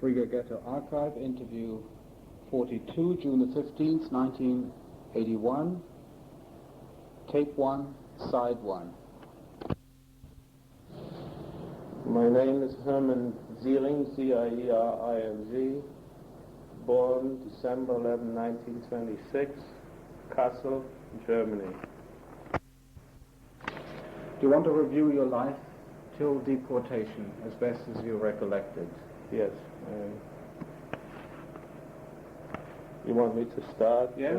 Riga Ghetto Archive, interview 42, June the 15th, 1981, tape 1, side 1. My name is Herman Ziering, Z-I-E-R-I-N-G, born December 11, 1926, Kassel, Germany. Do you want to review your life till deportation, as best as you recollected? Yes. You want me to start? Yes.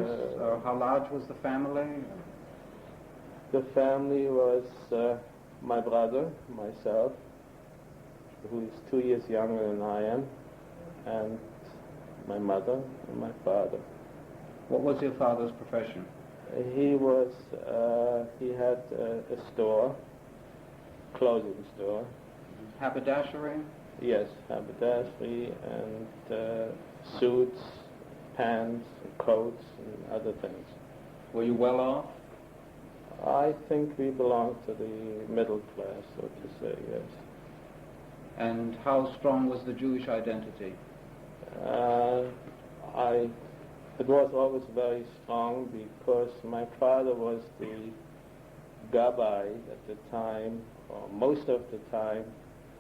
How large was the family? The family was my brother, myself, who is 2 years younger than I am, and my mother and my father. What was your father's profession? He had a store, clothing store. Haberdashery? Yes, haberdashery and suits, pants, coats, and other things. Were you well off? I think we belonged to the middle class, so to say, yes. And how strong was the Jewish identity? It was always very strong because my father was the gabbai at the time, or most of the time,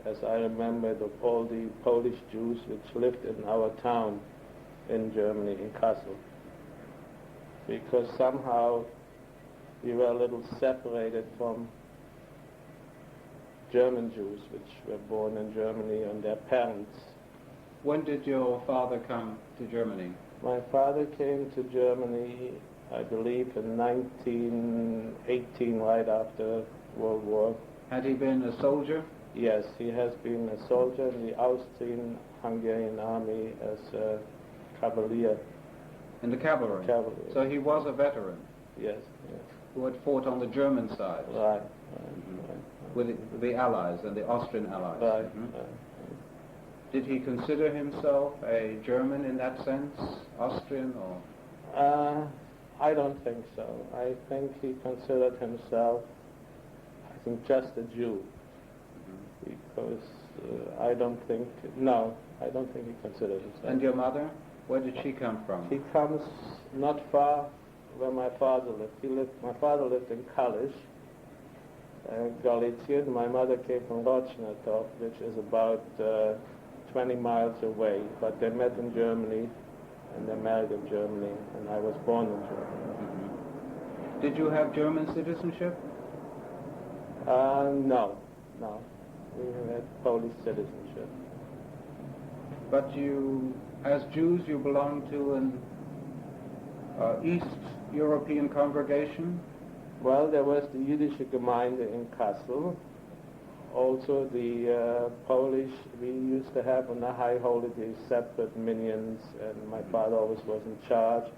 as I remembered, of all the Polish Jews which lived in our town in Germany, in Kassel. Because somehow we were a little separated from German Jews which were born in Germany and their parents. When did your father come to Germany? My father came to Germany, I believe, in 1918, right after World War. Had he been a soldier? Yes, he has been a soldier in the Austrian-Hungarian army as a cavalier. In the cavalry? Cavalry. So he was a veteran? Yes, yes. Who had fought on the German side? Right, With the Allies and the Austrian Allies? Right, mm-hmm. Did he consider himself a German in that sense? Austrian or? I don't think so. I think he considered himself, just a Jew. Because I don't think he considered himself. And your mother? Where did she come from? She comes not far where my father lived. My father lived in Kalisz, Galicia. My mother came from Rochnatov, which is about 20 miles away. But they met in Germany, and they married in Germany, and I was born in Germany. Mm-hmm. Did you have German citizenship? No. We had Polish citizenship. But you, as Jews, you belong to an East European congregation? Well, there was the Jüdische Gemeinde in Kassel. Also the Polish, we used to have on the high holidays separate minions, and my father always was in charge.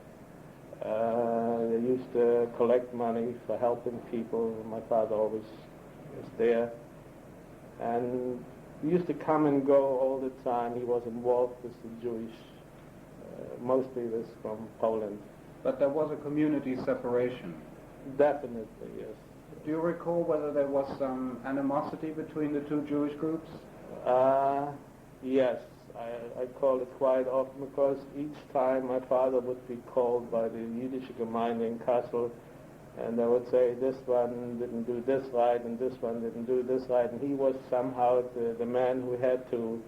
They used to collect money for helping people. My father always was there. And we used to come and go all the time. He was involved with the Jewish, mostly this from Poland. But there was a community separation. Definitely, yes. Do you recall whether there was some animosity between the two Jewish groups? Yes, I call it quite often because each time my father would be called by the Jüdische Gemeinde in Kassel, and they would say this one didn't do this right and this one didn't do this right, and he was somehow the man who had to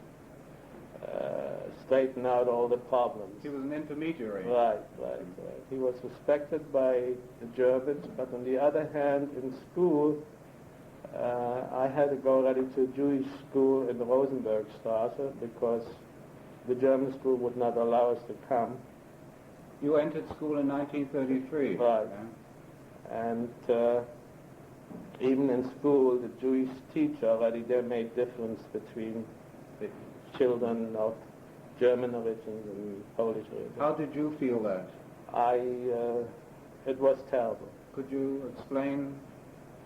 straighten out all the problems. He was an intermediary. Right. He was respected by the Germans, but on the other hand, in school, I had to go already to a Jewish school in the Rosenbergstrasse because the German school would not allow us to come. You entered school in 1933. Right. Yeah? And even in school, the Jewish teacher already there made difference between the children of German origins and Polish origins. How did you feel that? It was terrible. Could you explain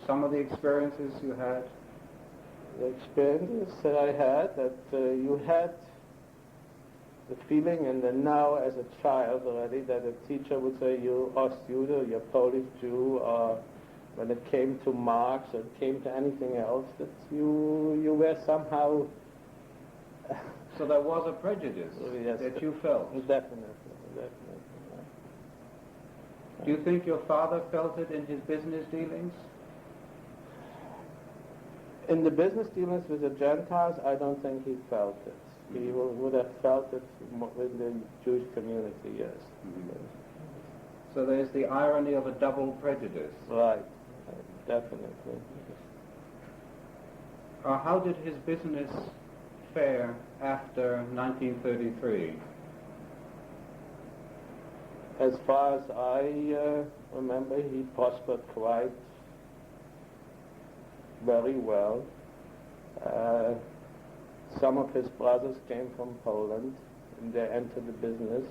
some of the experiences you had? The experiences that I had, that you had the feeling, and then now as a child already, that a teacher would say, you Ostjude, you're Polish Jew, or when it came to Marx or it came to anything else, that you were somehow So there was a prejudice Yes, that you felt. Definitely. Do you think your father felt it in his business dealings? In the business dealings with the Gentiles, I don't think he felt it. He would have felt it in the Jewish community, yes. So there's the irony of a double prejudice. Right, definitely. How did his business fare after 1933? As far as I remember, he prospered quite very well. Some of his brothers came from Poland, and they entered the business,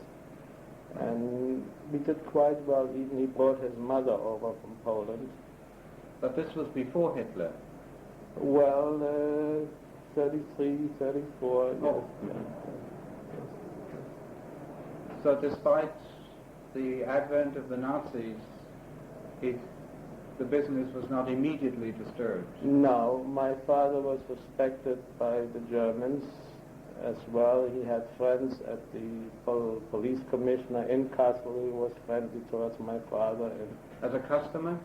and we did quite well. Even he brought his mother over from Poland. But this was before Hitler. Well, 33, 34. Oh. Yes. So despite the advent of the Nazis, the business was not immediately disturbed. No, my father was respected by the Germans as well. He had friends at the police commissioner in Kassel. He was friendly towards my father. As a customer?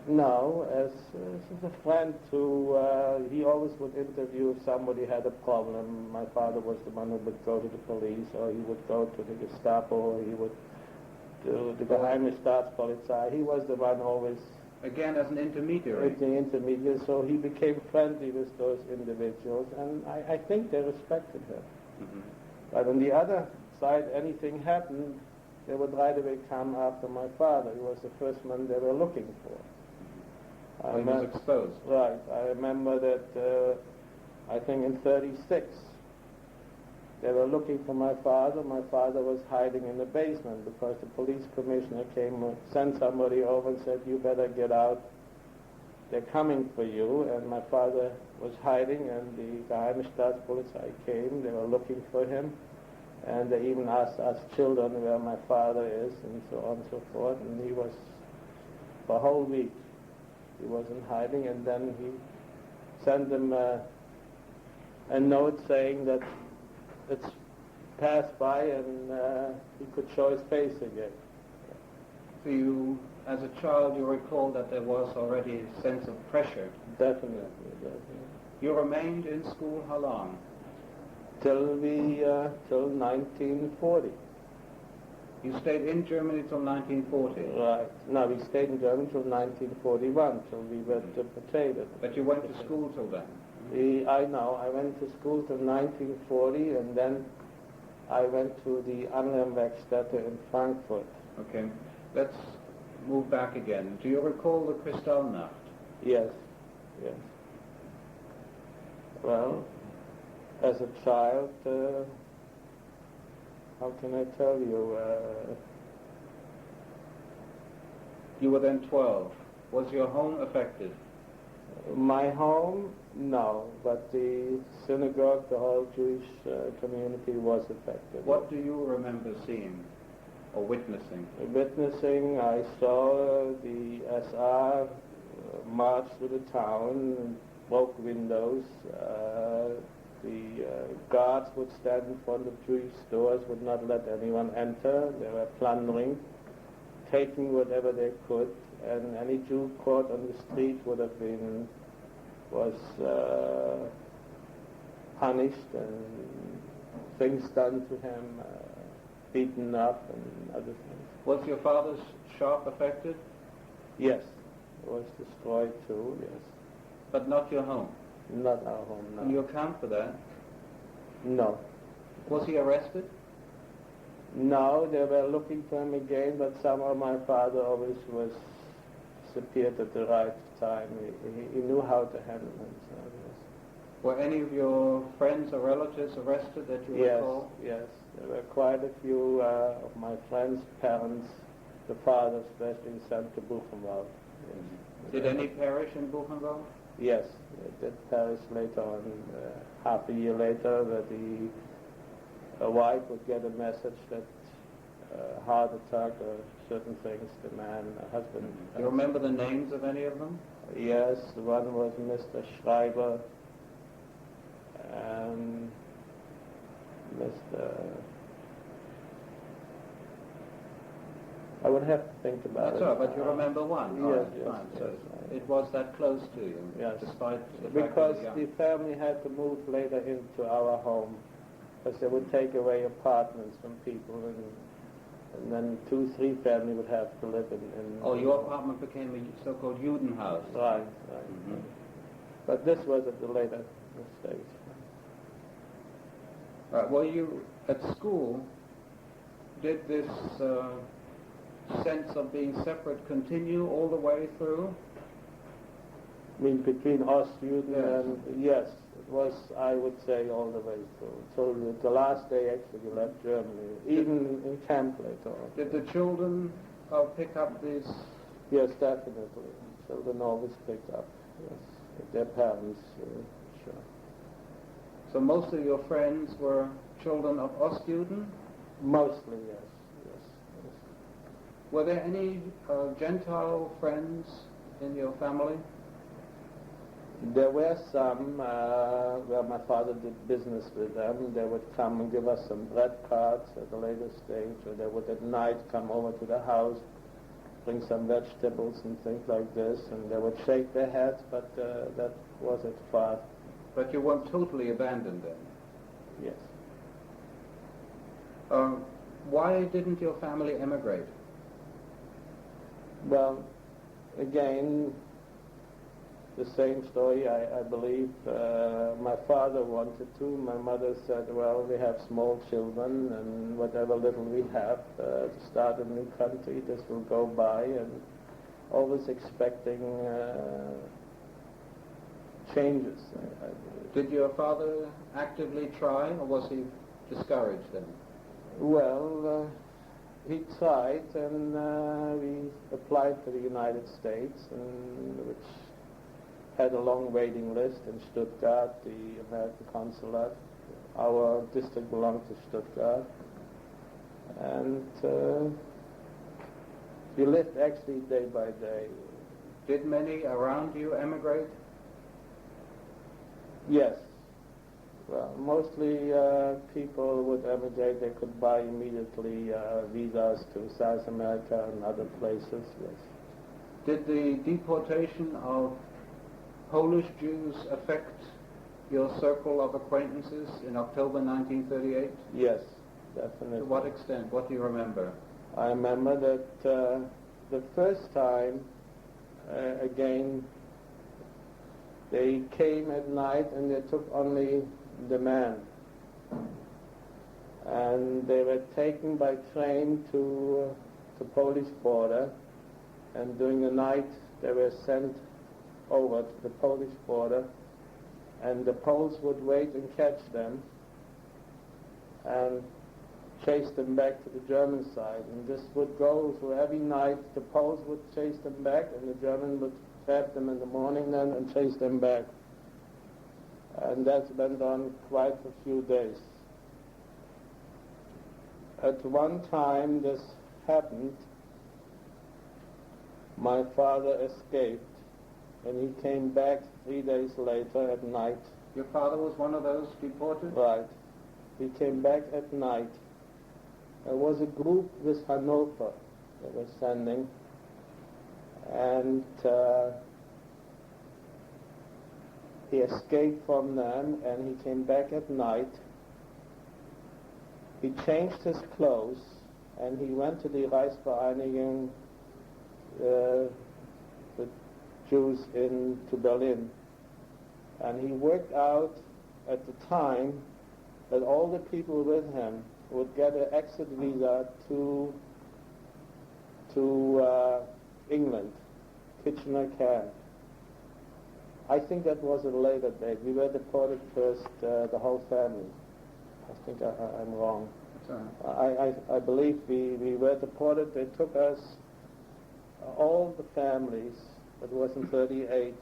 No, as a friend who, he always would interview if somebody had a problem. My father was the one who would go to the police, or he would go to the Gestapo, or he would do the Geheime Staatspolizei. He was the one always... Again, as an intermediary. The intermediary, so he became friendly with those individuals, and I think they respected him. Mm-hmm. But on the other side, anything happened, they would right away come after my father. He was the first man they were looking for. He was exposed. Right. I remember that, I think in 36, they were looking for my father. My father was hiding in the basement because the police commissioner came, sent somebody over and said, you better get out. They're coming for you. And my father was hiding, and the Geheime Staatspolizei came. They were looking for him. And they even asked us children where my father is, and so on and so forth. And he was, for a whole week, he was in hiding. And then he sent them a note saying that it's passed by, and he could show his face again. So you, as a child, you recall that there was already a sense of pressure. Definitely. You remained in school how long? Till 1940. You stayed in Germany till 1940? Right. No, we stayed in Germany till 1941, till we were deported. But you went to school till then? I went to school till 1940, and then I went to the Anlernwerkstätte in Frankfurt. Okay. Let's move back again. Do you recall the Kristallnacht? Yes. Well, as a child, how can I tell you? You were then 12. Was your home affected? My home, no, but the synagogue, the whole Jewish community was affected. What do you remember seeing or witnessing? Witnessing, I saw the SR march through the town, broke windows. The guards would stand in front of Jewish stores, would not let anyone enter. They were plundering, taking whatever they could, and any Jew caught on the street was punished, and things done to him, beaten up and other things. Was your father's shop affected? Yes, it was destroyed too, yes. But not your home? Not our home, no. Can you account for that? No. Was he arrested? No, they were looking for him again, but somehow my father always appeared at the right time. He knew how to handle himself, yes. Were any of your friends or relatives arrested that you recall? Yes. There were quite a few of my friends' parents, the father especially, sent to Buchenwald. Yes. Did any perish in Buchenwald? Yes, it did perish later on, half a year later, that a wife would get a message that heart attack or certain things, the man, husband. Do you remember the names of any of them? Yes, one was Mr. Schreiber, and I would have to think about That's it. all right, but you remember one. Yes, All right, yes, fine. So yes, it was that close to you, yes. despite the fact Because that the you family had to move later into our home, because they would take away apartments from people, and then 2-3 family would have to live in. Oh, your apartment became a so-called Judenhaus. Right. Mm-hmm. But this was at the later stage. Right. Well, you at school did this sense of being separate continue all the way through? I mean, between us, Juden, Yes. and yes, it was, I would say, all the way through. So the last day actually left Germany, even in camp later on. Did the children pick up these? Yes, definitely. Children always picked up, yes, with their parents, sure. So most of your friends were children of Ostjuden? Mostly, yes. Were there any Gentile friends in your family? There were some where my father did business with them. They would come and give us some bread cards at a later stage, or they would at night come over to the house, bring some vegetables and things like this, and they would shake their heads, but that was it far. But you weren't totally abandoned then? Yes. Why didn't your family emigrate? Well, again, the same story, I believe. My father wanted to. My mother said, well, we have small children, and whatever little we have to start a new country, this will go by, and always expecting changes. I believe. Did your father actively try, or was he discouraged then? Well, he tried, and we applied for the United States, which had a long waiting list in Stuttgart, the American consulate. Our district belonged to Stuttgart. And we lived actually day by day. Did many around you emigrate? Yes. Well, mostly people would emigrate. They could buy immediately visas to South America and other places, yes. Did the deportation of Polish Jews affect your circle of acquaintances in October 1938? Yes, definitely. To what extent? What do you remember? I remember that the first time, again, they came at night and they took only the men. And they were taken by train to the Polish border, and during the night they were sent over to the Polish border, and the Poles would wait and catch them and chase them back to the German side. And this would go through every night. The Poles would chase them back, and the German would trap them in the morning then and chase them back. And that went on quite a few days. At one time this happened, my father escaped, and he came back 3 days later at night. Your father was one of those deported? Right. He came back at night. There was a group with Hanover they were sending, and he escaped from them, and he came back at night. He changed his clothes, and he went to the Reichsvereinigung, the Jews to Berlin. And he worked out at the time that all the people with him would get an exit visa to England, Kitchener camp. I think that was a later date. We were deported first, the whole family. I think I'm wrong. I believe we were deported. They took us, all the families, it was in 38,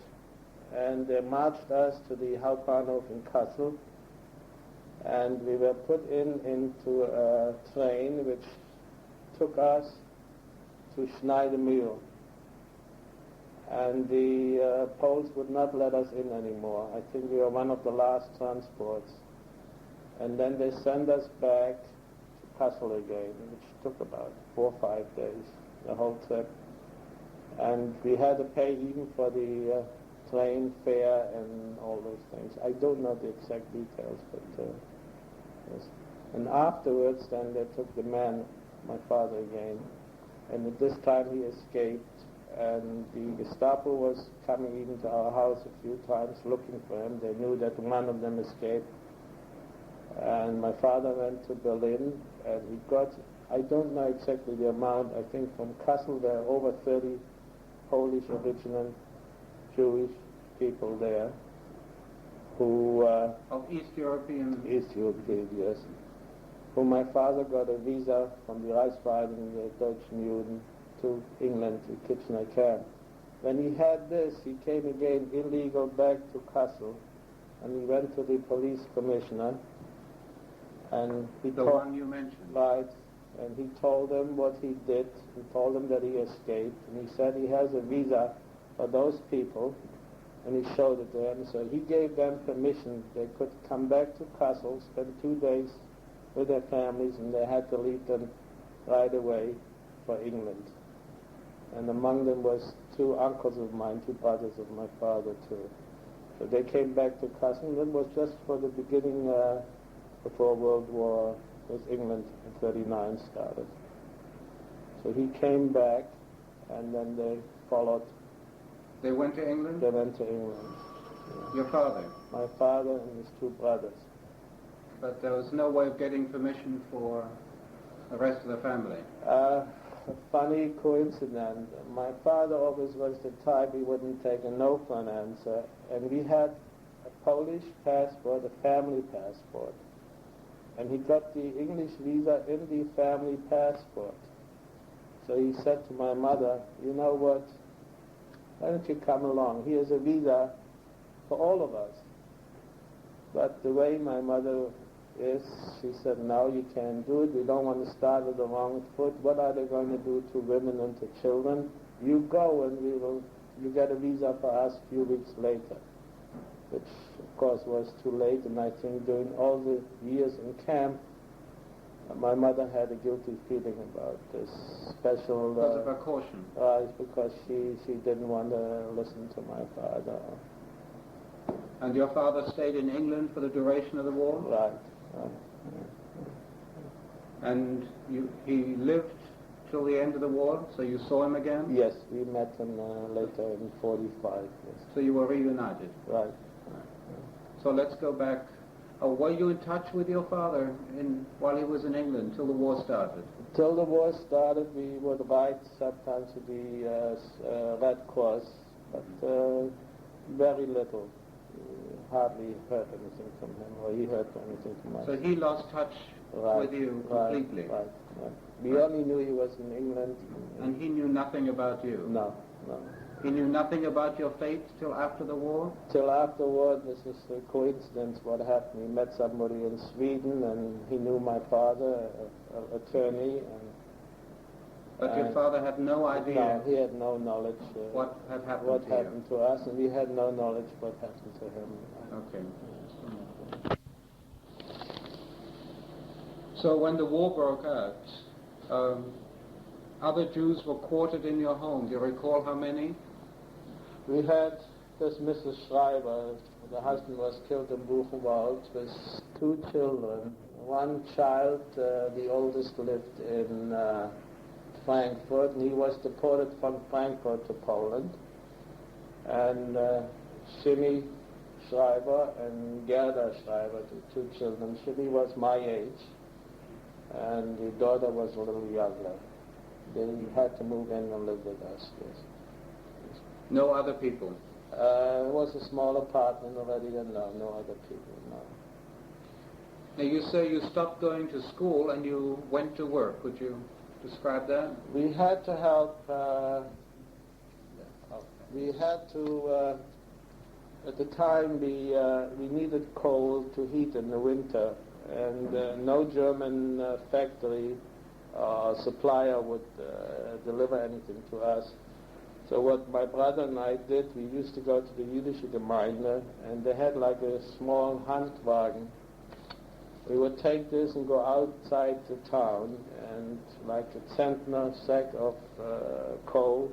and they marched us to the Hauptbahnhof in Kassel, and we were put into a train which took us to Schneidemühl. And the Poles would not let us in anymore. I think we were one of the last transports. And then they sent us back to Kassel again, which took about 4 or 5 days, the whole trip. And we had to pay even for the train fare and all those things. I don't know the exact details, but yes. And afterwards, then they took the man, my father again, and at this time he escaped, and the Gestapo was coming even to our house a few times looking for him. They knew that one of them escaped. And my father went to Berlin, and he got, I don't know exactly the amount, I think from Kassel there are over 30 Polish original Jewish people there who... of East European... East European, yes. Who my father got a visa from the Reichsvereinigung der Deutschen Juden to England, to Kitchener camp. When he had this, he came again illegal back to Kassel, and he went to the police commissioner, and he the one you mentioned. Right, and he told him what he did. He told him that he escaped, and he said he has a visa for those people, and he showed it to them. So he gave them permission. They could come back to Kassel, spend 2 days with their families, and they had to leave them right away for England. And among them was 2 uncles of mine, 2 brothers of my father too. So they came back to Kassel, and it was just for the beginning before World War with England in 39 started. So he came back, and then they followed. They went to England? They went to England. Yeah. Your father? My father and his 2 brothers. But there was no way of getting permission for the rest of the family? A funny coincidence. My father always was the type he wouldn't take a no for an answer, and we had a Polish passport, a family passport, and he got the English visa in the family passport. So he said to my mother, you know what, why don't you come along? Here's a visa for all of us. But the way my mother is, she said, no, you can't do it. We don't want to start with the wrong foot. What are they going to do to women and to children? You go and you get a visa for us a few weeks later. Which, of course, was too late. And I think during all the years in camp, my mother had a guilty feeling about this special... Because of her caution? Because she didn't want to listen to my father. And your father stayed in England for the duration of the war? Right. And he lived till the end of the war, so you saw him again? Yes, we met him later in 45. Yes. So you were reunited? Right. So let's go back. Were you in touch with your father while he was in England till the war started? Till the war started, we would write sometimes to the Red Cross, but very little. Hardly heard anything from him, or he heard anything from us. So he lost touch with you completely? Right. We only knew he was in England. And he knew nothing about you? No. He knew nothing about your fate till after the war? Till after war, this is a coincidence what happened. He met somebody in Sweden, and he knew my father, an attorney. But your father had no idea? No, he had no knowledge what had happened what happened to us, and we had no knowledge what happened to him. Okay. So when the war broke out, other Jews were quartered in your home. Do you recall how many? We had this Mrs. Schreiber. The husband was killed in Buchenwald with 2 children. One child, the oldest, lived in Frankfurt, and he was deported from Frankfurt to Poland. And Shimmy Schreiber and Gerda Schreiber, the 2 children. Shimmy was my age, and the daughter was a little younger. They had to move in and live with us, yes. No other people? It was a small apartment already, and no other people, no. Now you say you stopped going to school and you went to work. Could you describe that? We had to help, at the time we needed coal to heat in the winter, and no German factory supplier would deliver anything to us. So what my brother and I did, we used to go to the Jüdische Gemeinde, and they had like a small Handwagen, we would take this and go outside the town, and like a centner sack of coal,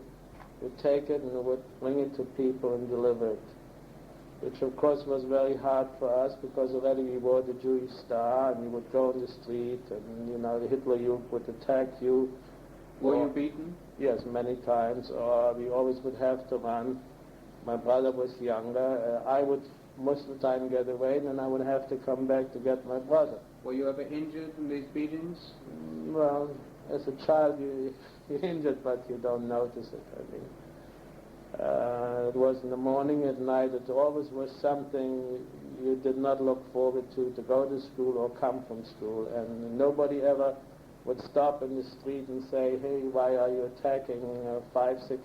we'd take it and we would bring it to people and deliver it, which of course was very hard for us because already we wore the Jewish star and we would go on the street and, you know, the Hitler Youth would attack you. Were you beaten? Yes, many times, or we always would have to run. My brother was younger. I would most of the time get away, and then I would have to come back to get my brother. Were you ever injured in these beatings? Well, as a child you're injured, but you don't notice it. I mean, it was in the morning, at night. It always was something you did not look forward to go to school or come from school, and nobody ever would stop in the street and say, "Hey, why are you attacking 5, 6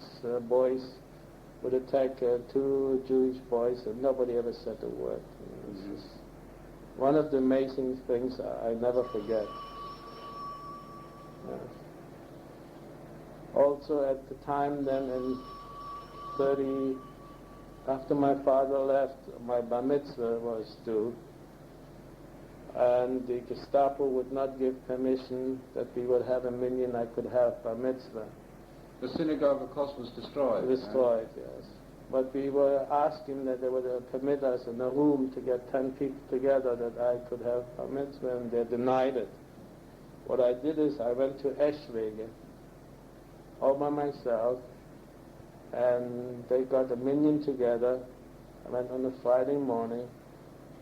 boys?" Would attack 2 Jewish boys, and nobody ever said a word. It's just one of the amazing things I never forget. Also at the time then in 30, after my father left, my bar mitzvah was due, and the Gestapo would not give permission that we would have a minyan I could have bar mitzvah. The synagogue, of course, was destroyed. Destroyed, yes. But we were asking that they would permit us in a room to get 10 people together that I could have bar mitzvah, and they denied it. What I did is I went to Eschwege all by myself, and they got a minyan together. I went on a Friday morning,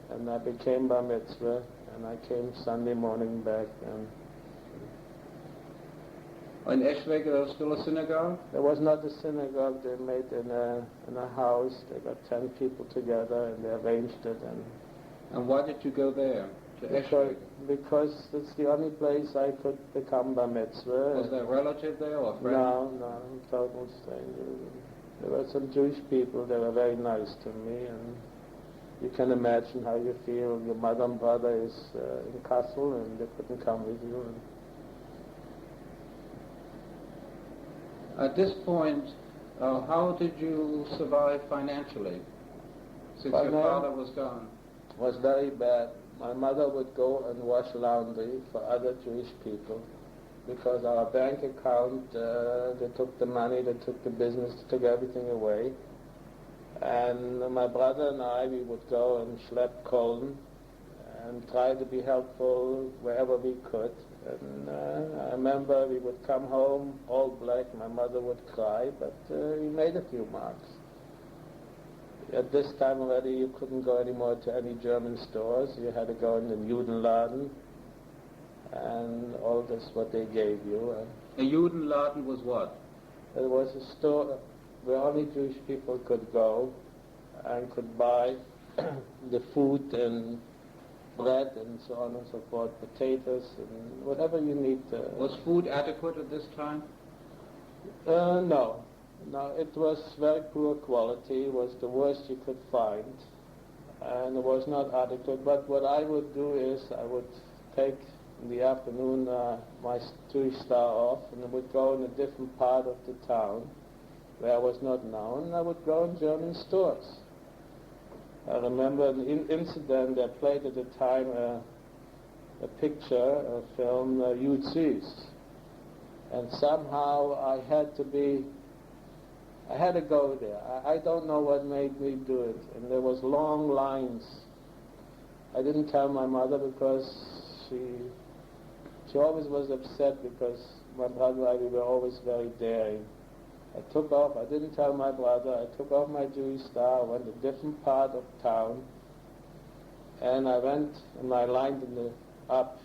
and I became bar mitzvah, and I came Sunday morning back. And in Eschwege there was still a synagogue? there was not a synagogue. They made in a house. They got 10 people together, and they arranged it. And why did you go there, to Eschwege? Because it's the only place I could become bar mitzvah. Was there a relative there or a friend? No, total stranger. There were some Jewish people. They were very nice to me, and you can imagine how you feel. Your mother and brother is in Kassel, and they couldn't come with you. At this point, how did you survive financially, since your father was gone? It was very bad. My mother would go and wash laundry for other Jewish people because our bank account, they took the money, they took the business, they took everything away. And my brother and I, we would go and schlep Kohlen and try to be helpful wherever we could. And I remember we would come home all black, my mother would cry, but we made a few marks. At this time already you couldn't go anymore to any German stores. You had to go in the Judenladen, and all this what they gave you. A Judenladen was what? It was a store where only Jewish people could go and could buy the food and bread and so on and so forth, potatoes and whatever you need. Was food adequate at this time? No, it was very poor quality. It was the worst you could find, and it was not adequate. But what I would do is I would take in the afternoon my Jewish star off, and I would go in a different part of the town where I was not known, and I would go in German stores. I remember an incident. They played at the time a picture, a film, You'd Cease. And somehow I had to go there. I don't know what made me do it. And there was long lines. I didn't tell my mother because she always was upset because my brother and I, we were always very daring. I took off, I didn't tell my brother, I took off my Jewish star, went a different part of town, and I went and I lined up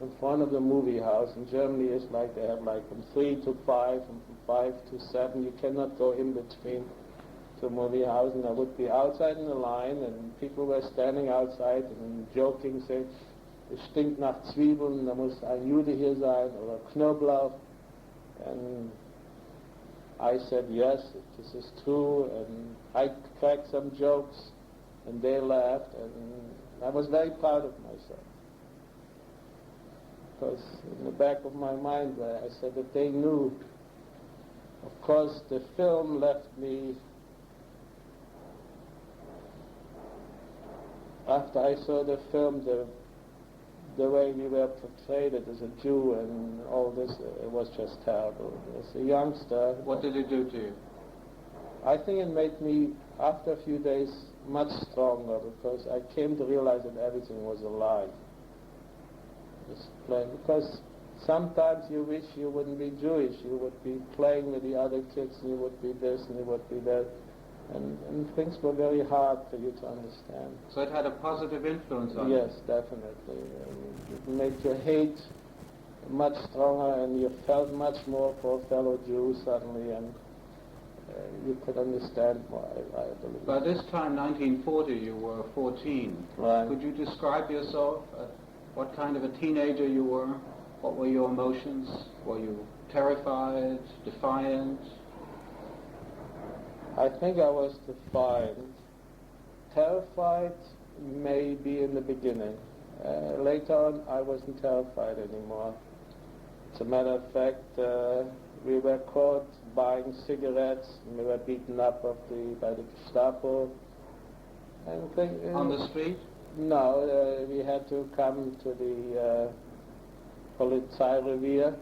in front of the movie house. In Germany it's like they have like from 3 to 5 and from 5 to 7. You cannot go in between the movie house, and I would be outside in the line, and people were standing outside and joking, saying, "Es stinkt nach Zwiebeln, da muss ein Jude hier sein," or Knoblauch. And I said, yes, this is true, and I cracked some jokes, and they laughed, and I was very proud of myself. Because in the back of my mind, I said that they knew. Of course, the film left me, after I saw the film, the way we were portrayed as a Jew and all this, it was just terrible. As a youngster... What did it do to you? I think it made me, after a few days, much stronger, because I came to realize that everything was a lie. Because sometimes you wish you wouldn't be Jewish, you would be playing with the other kids, and you would be this and you would be that, and things were very hard for you to understand. So it had a positive influence on you? Yes, definitely. It made your hate much stronger, and you felt much more for fellow Jews suddenly, and you could understand more, I believe. By this time, 1940, you were 14. Right. Could you describe yourself? What kind of a teenager you were? What were your emotions? Were you terrified, defiant? I think I was defiant. Terrified maybe in the beginning. Later on, I wasn't terrified anymore. As a matter of fact, we were caught buying cigarettes, and we were beaten up by the Gestapo. On the street? No, we had to come to the Polizeirevier.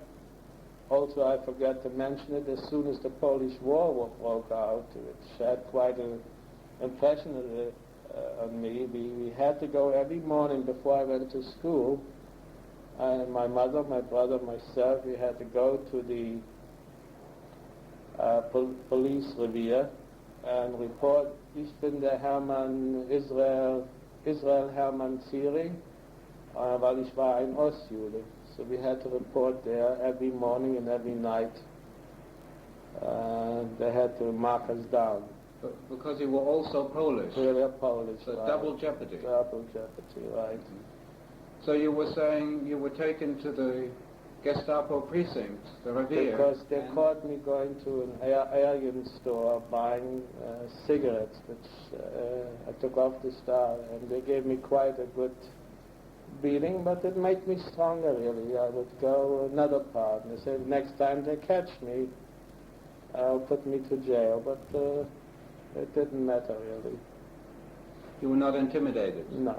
Also, I forgot to mention it, as soon as the Polish War broke out, which had quite an impression on me. We had to go every morning before I went to school. And my mother, my brother, myself, we had to go to the police revier and report, ich bin der Israel Herman Ziering, weil ich war ein Ostjude. So we had to report there every morning and every night. They had to mark us down. Because you were also Polish? We were Polish, so right. Double jeopardy? Double jeopardy, right. So you were saying you were taken to the Gestapo precinct, the Revier? Because they caught me going to an Aryan store buying cigarettes, which I took off the star, and they gave me quite a good beating, but it made me stronger, really. I would go another part, and they said next time they catch me, put me to jail, but it didn't matter, really. You were not intimidated? No.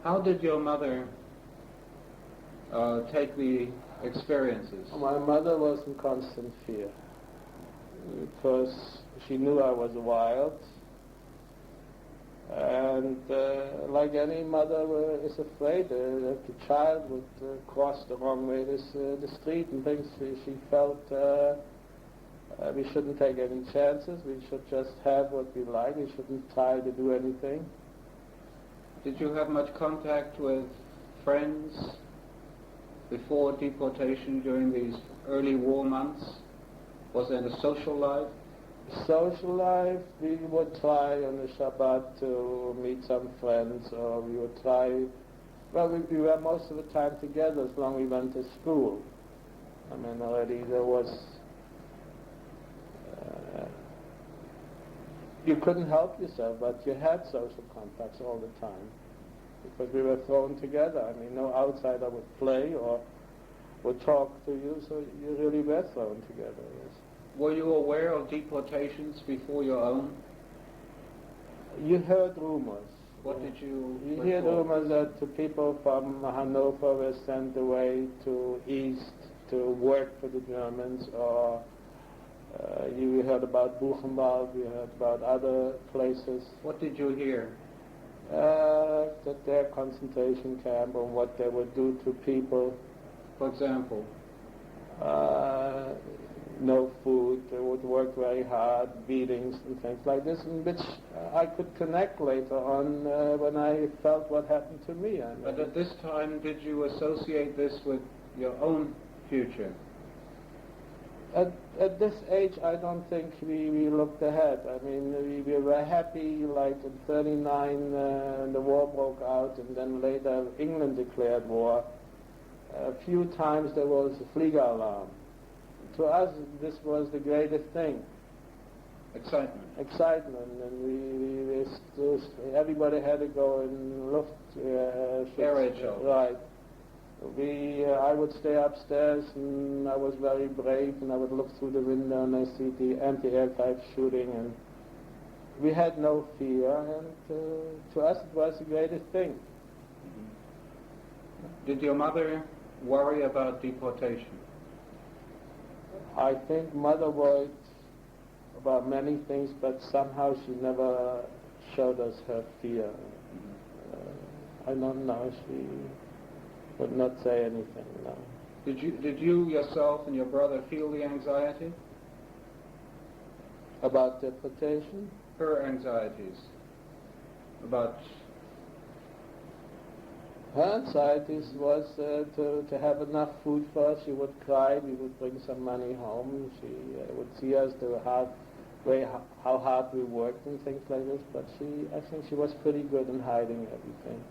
How did your mother take the experiences? My mother was in constant fear, because she knew I was wild, and like any mother is afraid that the child would cross the wrong way the street and things. She felt we shouldn't take any chances, we should just have what we like, we shouldn't try to do anything. Did you have much contact with friends before deportation during these early war months? Was there a social life? Social life, we would try on the Shabbat to meet some friends, or we would try, well, we were most of the time together as long as we went to school. I mean, already there was, you couldn't help yourself, but you had social contacts all the time, because we were thrown together. I mean, no outsider would play or would talk to you, so you really were thrown together, yes. Were you aware of deportations before your own? You heard rumors. What did you... You hear rumors that the people from Hanover were sent away to East to work for the Germans, or you heard about Buchenwald, you heard about other places. What did you hear? That their concentration camp and what they would do to people. For example? No food, they would work very hard, beatings and things like this, in which I could connect later on when I felt what happened to me. I mean, but at this time, did you associate this with your own future? At this age, I don't think we looked ahead. I mean, we were happy, like in 1939, the war broke out, and then later England declared war. A few times there was a Flieger alarm. To us, this was the greatest thing. Excitement. Excitement, and everybody had to go in air raid show. Right. I would stay upstairs, and I was very brave, and I would look through the window and I see the anti-aircraft shooting, and we had no fear, and to us it was the greatest thing. Did your mother worry about deportation? I think Mother worried about many things, but somehow she never showed us her fear. I don't know, she would not say anything, no. Did you yourself and your brother feel the anxiety? About deportation? Her anxieties about... Her anxieties was to have enough food for us. She would cry, we would bring some money home. She would see us how hard we worked and things like this, but I think she was pretty good in hiding everything.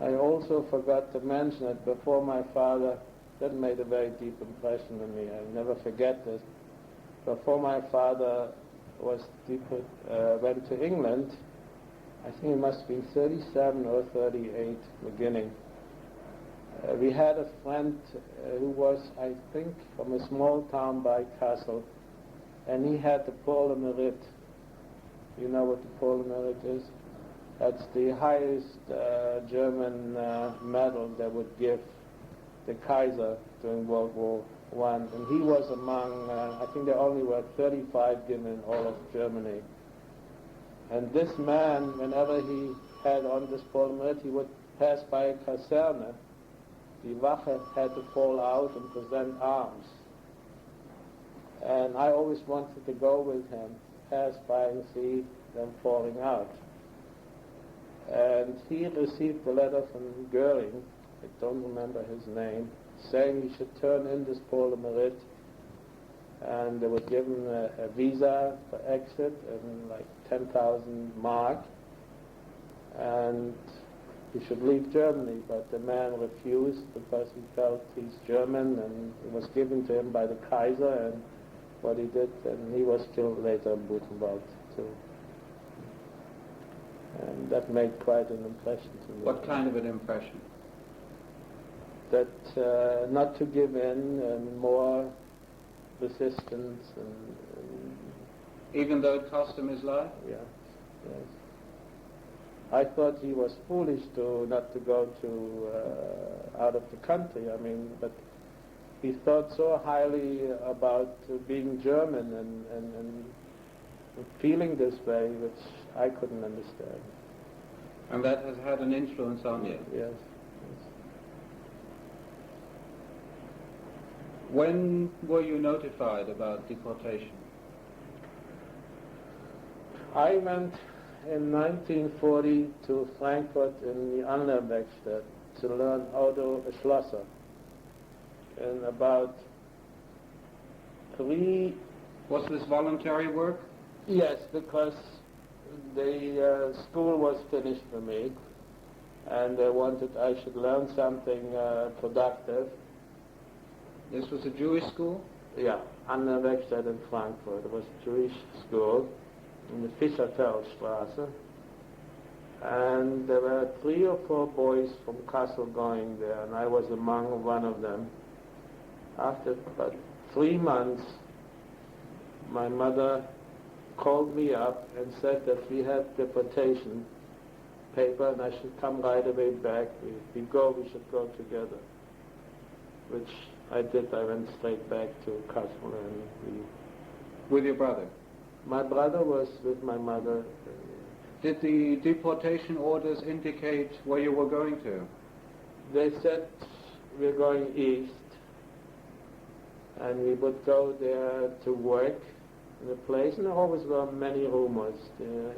I also forgot to mention that before my father, that made a very deep impression on me. I'll never forget this. Before my father went to England, I think he must have been 37 or 38 beginning. We had a friend who was, I think, from a small town by Kassel, and he had the Paul Merit. You know what the Paul Merit is? That's the highest German medal they would give the Kaiser during World War I. And he was among, I think there only were 35 given in all of Germany. And this man, whenever he had on this Paul Merit, he would pass by a Kaserne. The Wache had to fall out and present arms. And I always wanted to go with him, pass by and see them falling out. And he received a letter from Goering, I don't remember his name, saying he should turn in this Paul Merit, and they would give him a visa for exit and like 10,000 mark, and he should leave Germany, but the man refused because he felt he's German, and it was given to him by the Kaiser, and what he did, and he was killed later in Buchenwald too. And that made quite an impression to me. What kind of an impression? That not to give in, and more resistance, and even though it cost him his life? Yes, yes. I thought he was foolish not to go out of the country. I mean, but he thought so highly about being German and feeling this way, which I couldn't understand. And that has had an influence on you? Yes. When were you notified about deportation? I went in 1940 to Frankfurt in the Anlehnwerkstatt to learn Auto Schlosser. And about 3... Was this voluntary work? Yes, because the school was finished for me, and they wanted I should learn something productive. This was a Jewish school? Yeah, Anlehnwerkstatt in Frankfurt. It was a Jewish school in the Fischerfeldstraße. And there were 3 or 4 boys from Kassel going there, and I was among one of them. After about 3 months, my mother called me up and said that we had deportation paper and I should come right away back. We should go together. Which I did. I went straight back to Kassel and With your brother? My brother was with my mother. Did the deportation orders indicate where you were going to? They said we're going east, and we would go there to work in a place, and there always were many rumors.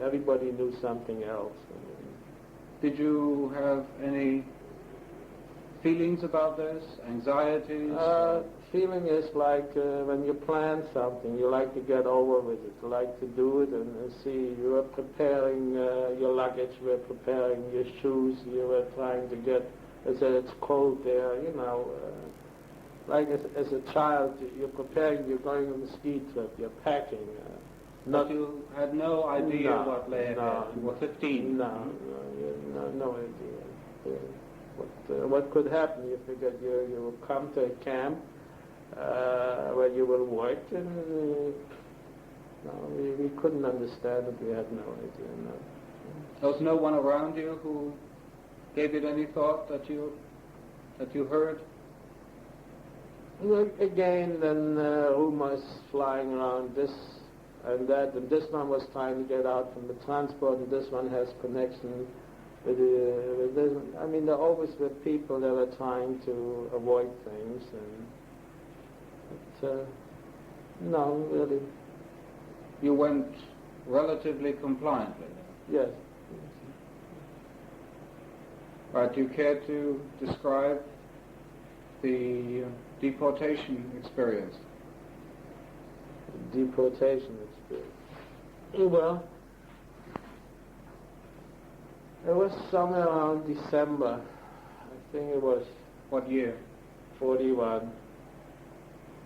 Everybody knew something else. Did you have any feelings about this? Anxieties? Feeling is like when you plan something, you like to get over with it. You like to do it and see. You were preparing your luggage, you were preparing your shoes, you were trying to get, I said it's cold there, like as a child, you're preparing, you're going on a ski trip, you're packing. But you had no idea what lay ahead. You were 15. No idea. What could happen? You figured you will come to a camp where you will work, and we couldn't understand it. We had no idea. No. There was no one around you who gave it any thought that you that you heard? Well, again, then rumors flying around this and that, and this one was trying to get out from the transport, and this one has connection with this. I mean, there always were people that were trying to avoid things, but no, really. You went relatively compliantly? Yes. Right, do you care to describe the deportation experience? Deportation experience. Well, it was somewhere around December. I think it was. What year? 41.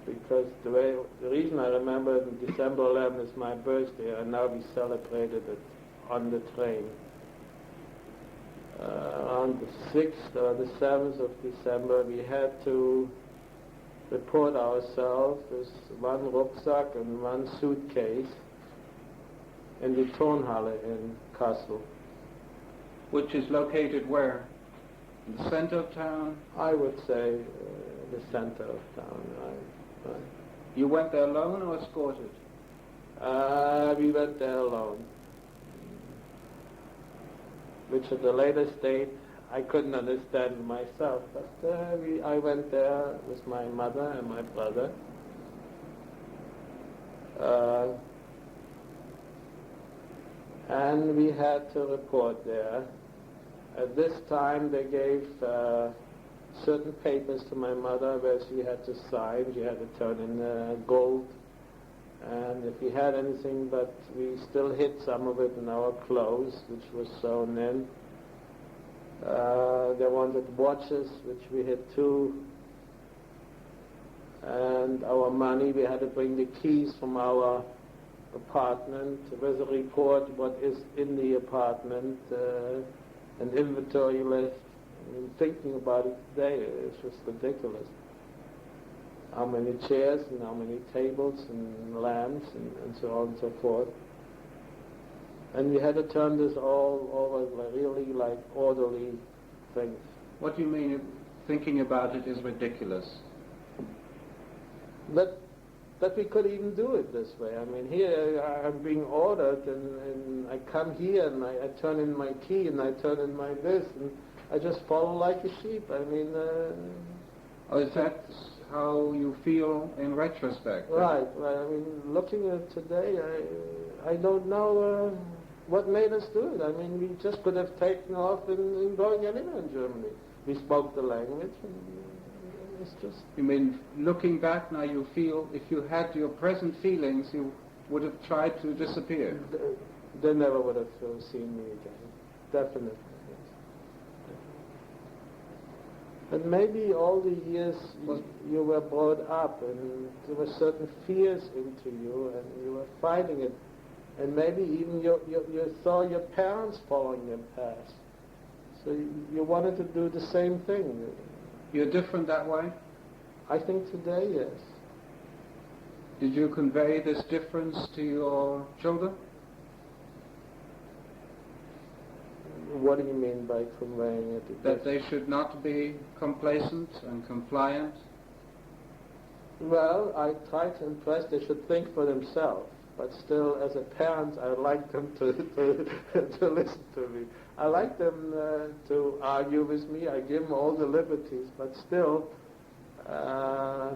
Because the reason I remember December 11 is my birthday, and now we celebrated it on the train. On the 6th or the 7th of December, we had to report ourselves with one rucksack and one suitcase in the Turnhalle in Kassel. Which is located where? In the center of town? I would say the center of town. Right. You went there alone or escorted? We went there alone. Which at a later stage I couldn't understand myself, but I went there with my mother and my brother. And we had to report there. At this time they gave certain papers to my mother where she had to sign. She had to turn in gold. And if we had anything, but we still hid some of it in our clothes, which was sewn in. They wanted watches, which we hid too. And our money, we had to bring the keys from our apartment with a report what is in the apartment, an inventory list. I mean, thinking about it today, it's just ridiculous. How many chairs and how many tables and lamps and so on and so forth. And we had to turn this all over really like orderly things. What do you mean thinking about it is ridiculous? That we could even do it this way. I mean, here I'm being ordered and I come here and I turn in my key and I turn in my this and I just follow like a sheep. I mean... Oh, is that how you feel in retrospect? Right. I mean, looking at today, I don't know what made us do it. I mean, we just could have taken off and going anywhere in Germany. We spoke the language, and it's just... You mean, looking back now, you feel if you had your present feelings, you would have tried to disappear? They never would have seen me again. Definitely. And maybe all the years you were brought up and there were certain fears into you and you were fighting it. And maybe even you saw your parents following their path. So you wanted to do the same thing. You're different that way? I think today, yes. Did you convey this difference to your children? What do you mean by conveying it? That they should not be complacent and compliant? Well, I try to impress they should think for themselves. But still, as a parent, I like them to listen to me. I like them to argue with me. I give them all the liberties. But still, I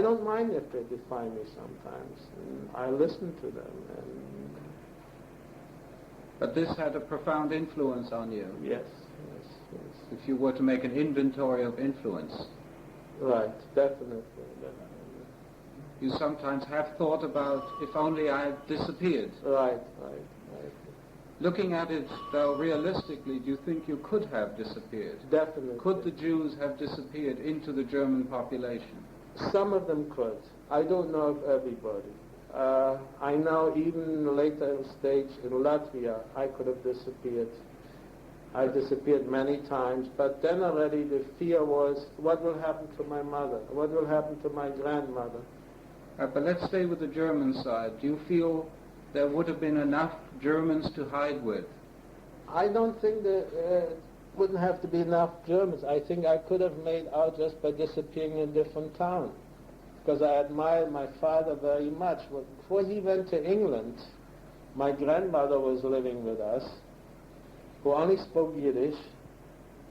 don't mind if they defy me sometimes. And I listen to them. But this had a profound influence on you? Yes. If you were to make an inventory of influence? Right, definitely. You sometimes have thought about, if only I had disappeared. Right. Looking at it, though, realistically, do you think you could have disappeared? Definitely. Could the Jews have disappeared into the German population? Some of them could. I don't know of everybody. I know even in the later stage in Latvia, I could have disappeared. I disappeared many times, but then already the fear was, what will happen to my mother? What will happen to my grandmother? But let's stay with the German side. Do you feel there would have been enough Germans to hide with? I don't think that... wouldn't have to be enough Germans. I think I could have made out just by disappearing in a different town, because I admired my father very much. Before he went to England, my grandmother was living with us, who only spoke Yiddish,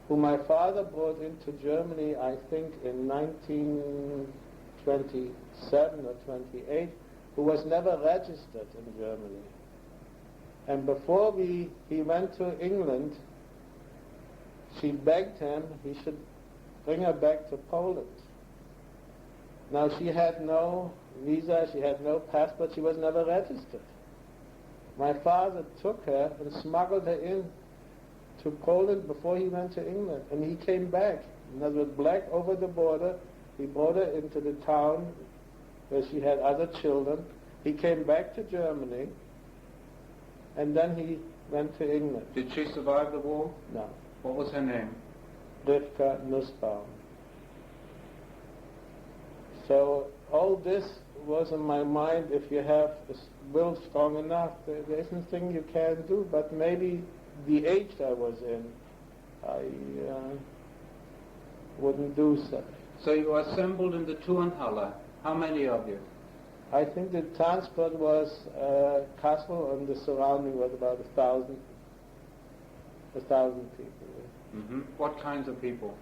who my father brought into Germany, I think, in 1927 or 28, who was never registered in Germany. And before he went to England, she begged him he should bring her back to Poland. Now, she had no visa, she had no passport, she was never registered. My father took her and smuggled her in to Poland before he went to England, and he came back. And as with black over the border, he brought her into the town where she had other children. He came back to Germany, and then he went to England. Did she survive the war? No. What was her name? Rivka Nussbaum. So all this was in my mind. If you have a will strong enough, there isn't a thing you can't do. But maybe the age I was in, I wouldn't do so. So you were assembled in the Turnhalle. How many of you? I think the transport was Kassel, and the surrounding was about 1,000 people. Mm-hmm. What kinds of people?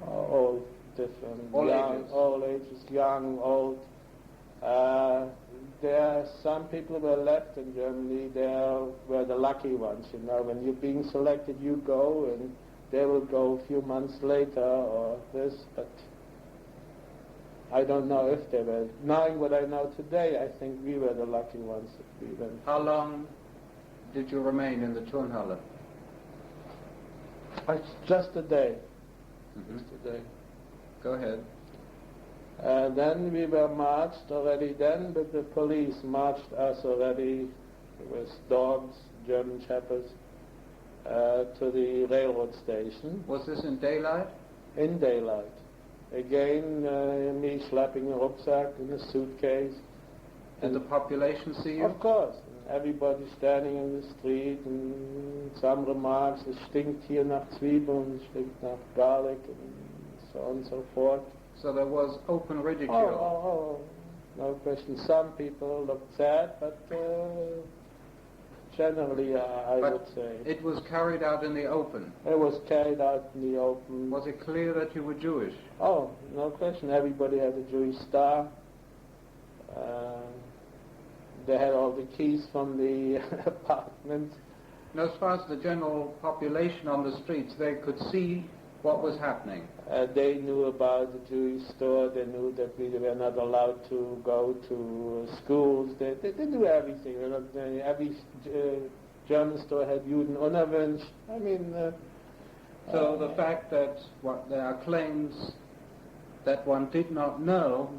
All different. All young, ages? All ages, young, old. Some people were left in Germany. They were the lucky ones, you know. When you're being selected, you go, and they will go a few months later or this, but I don't know if they were. Knowing what I know today, I think we were the lucky ones that we went. How long did you remain in the Turnhalle? Just a day. Mm-hmm. Just a day. Go ahead. Then we were marched already then, but the police marched us already with dogs, German shepherds, to the railroad station. Was this in daylight? In daylight. Again, me schlepping a rucksack and a suitcase. Did the population see you? Of course. Everybody standing in the street, and some remarks, es stinkt hier nach Zwiebeln, es stinkt nach garlic, and so on and so forth. So there was open ridicule. Oh, no question. Some people looked sad, but generally I would say. It was carried out in the open. It was carried out in the open. Was it clear that you were Jewish? Oh, no question. Everybody had a Jewish star. They had all the keys from the apartments. Now, as far as the general population on the streets, they could see what was happening. They knew about the Jewish store. They knew that we were not allowed to go to schools. They knew everything. Every German store had Juden Unerwünscht. I mean... so the fact that there are claims that one did not know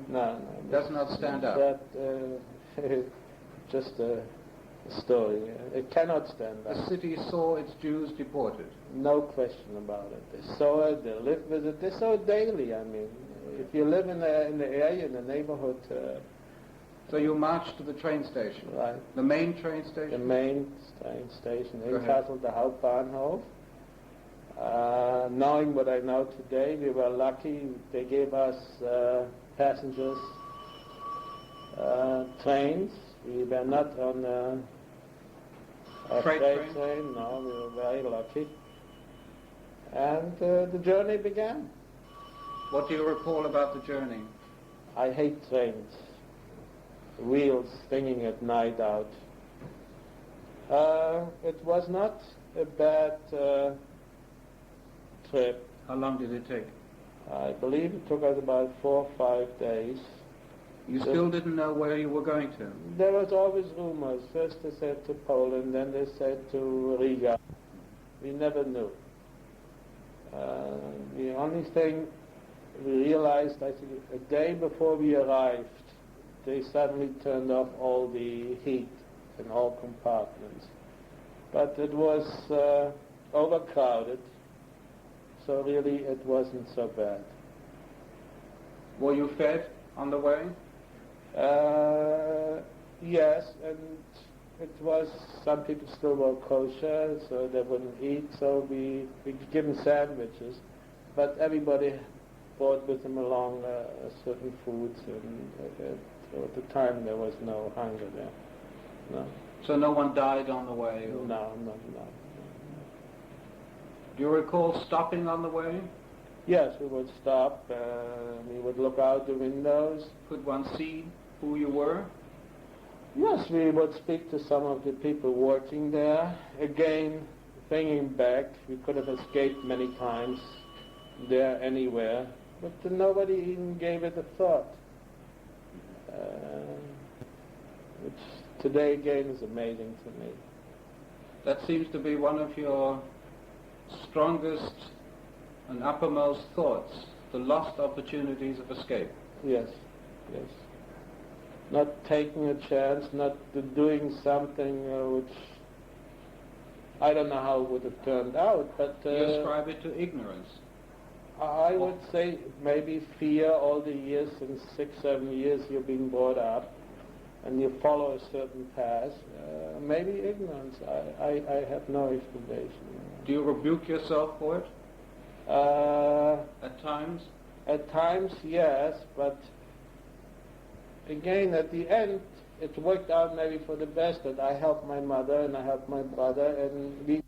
does not stand up. That, just a story. It cannot stand up. The city saw its Jews deported. No question about it. They saw it, they lived with it, they saw it daily. I mean, if you live in the area, in the neighborhood... so you marched to the train station? Right. The main train station? The main train station in ahead. Kassel, the Hauptbahnhof. Knowing what I know today, we were lucky. They gave us passengers trains. We were not on a freight train. No, we were very lucky. And the journey began. What do you recall about the journey? I hate trains. Wheels stinging at night out. It was not a bad trip. How long did it take? I believe it took us about 4 or 5 days. You still didn't know where you were going to? There was always rumors. First they said to Poland, then they said to Riga. We never knew. The only thing we realized, I think, a day before we arrived, they suddenly turned off all the heat in all compartments. But it was overcrowded, so really it wasn't so bad. Were you fed on the way? Yes, and it was, some people still were kosher, so they wouldn't eat, so we give them sandwiches, but everybody brought with them along certain foods, and so at the time there was no hunger there. No. So no one died on the way? No, no, no. Do you recall stopping on the way? Yes, we would stop, we would look out the windows. Could one see who you were? Yes, we would speak to some of the people working there. Again, thinking back, we could have escaped many times there, anywhere, but nobody even gave it a thought. Which today, again, is amazing to me. That seems to be one of your strongest and uppermost thoughts, the lost opportunities of escape. Yes, yes. Not taking a chance, not doing something which I don't know how it would have turned out, but... you ascribe it to ignorance. I would say maybe fear. All the years, since 6-7 years you've been brought up, and you follow a certain path. Maybe ignorance. I have no explanation. Do you rebuke yourself for it? At times? At times, yes, but again, at the end, it worked out maybe for the best that I helped my mother and I helped my brother, and we